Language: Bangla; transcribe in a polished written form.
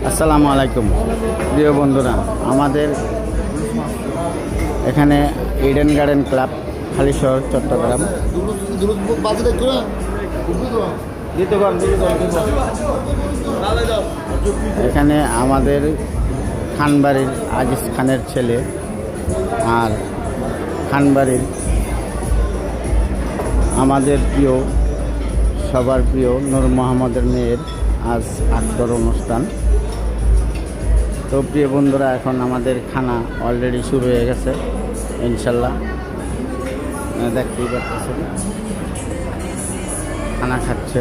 আসসালামু আলাইকুম প্রিয় বন্ধুরা, আমাদের এখানে Eden garden club, Halishahar, Chittagong. এখানে আমাদের খানবাড়ির আজিজ খানের ছেলে আর খানবাড়ির আমাদের প্রিয়, সবার প্রিয় নূর মোহাম্মদের মেয়ের আজ আখড়ার অনুষ্ঠান। তো প্রিয় বন্ধুরা, এখন আমাদের খানা অলরেডি শুরু হয়ে গেছে ইনশাল্লাহ। দেখতেই পাচ্ছেন খানা খাচ্ছে।